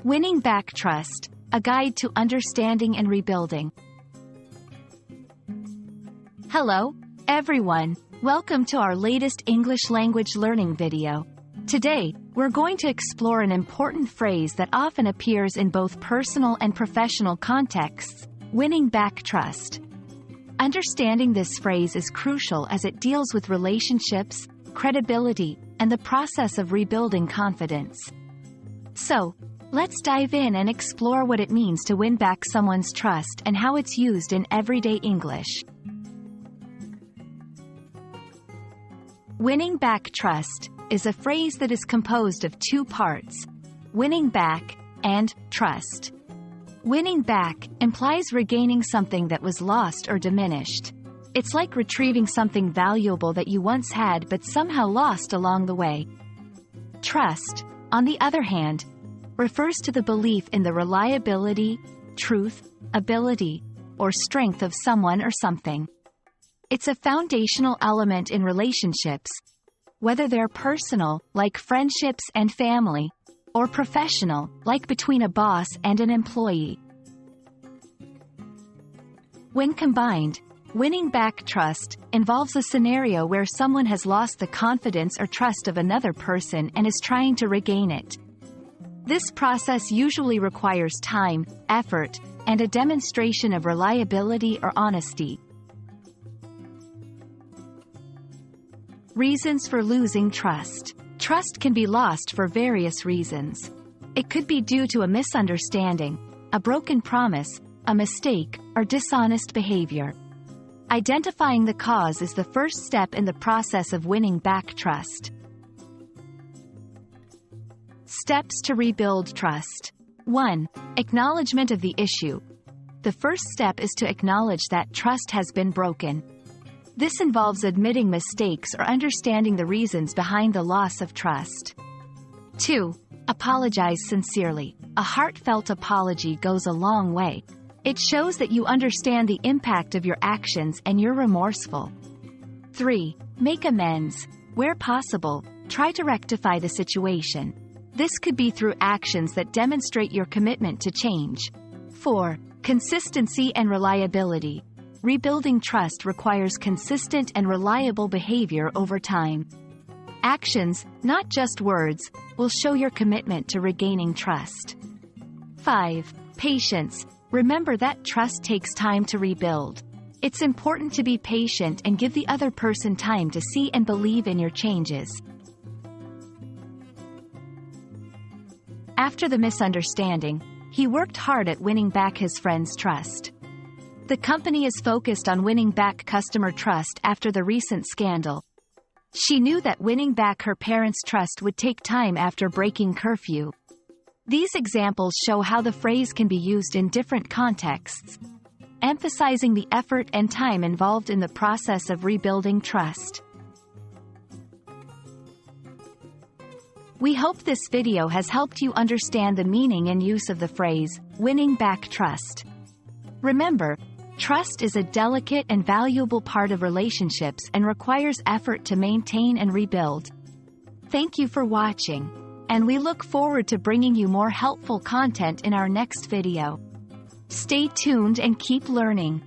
Winning Back Trust, a guide to understanding and rebuilding. Hello, everyone. Welcome to our latest English language learning video. Today, we're going to explore an important phrase that often appears in both personal and professional contexts: winning back trust. Understanding this phrase is crucial as it deals with relationships, credibility, and the process of rebuilding confidence. So, let's dive in and explore what it means to win back someone's trust and how it's used in everyday English. Winning back trust is a phrase that is composed of two parts: winning back and trust. Winning back implies regaining something that was lost or diminished. It's like retrieving something valuable that you once had but somehow lost along the way. Trust, on the other hand, refers to the belief in the reliability, truth, ability, or strength of someone or something. It's a foundational element in relationships, whether they're personal, like friendships and family, or professional, like between a boss and an employee. When combined, winning back trust involves a scenario where someone has lost the confidence or trust of another person and is trying to regain it. This process usually requires time, effort, and a demonstration of reliability or honesty. Reasons for losing trust. Trust can be lost for various reasons. It could be due to a misunderstanding, a broken promise, a mistake, or dishonest behavior. Identifying the cause is the first step in the process of winning back trust. Steps to rebuild trust. 1. Acknowledgement of the issue. The first step is to acknowledge that trust has been broken. This involves admitting mistakes or understanding the reasons behind the loss of trust. 2. Apologize sincerely. A heartfelt apology goes a long way. It shows that you understand the impact of your actions and you're remorseful. 3. Make amends. Where possible, try to rectify the situation. This could be through actions that demonstrate your commitment to change. 4. Consistency and reliability. Rebuilding trust requires consistent and reliable behavior over time. Actions, not just words, will show your commitment to regaining trust. 5. Patience. Remember that trust takes time to rebuild. It's important to be patient and give the other person time to see and believe in your changes. After the misunderstanding, he worked hard at winning back his friend's trust. The company is focused on winning back customer trust after the recent scandal. She knew that winning back her parents' trust would take time after breaking curfew. These examples show how the phrase can be used in different contexts, emphasizing the effort and time involved in the process of rebuilding trust. We hope this video has helped you understand the meaning and use of the phrase, winning back trust. Remember, trust is a delicate and valuable part of relationships and requires effort to maintain and rebuild. Thank you for watching, and we look forward to bringing you more helpful content in our next video. Stay tuned and keep learning.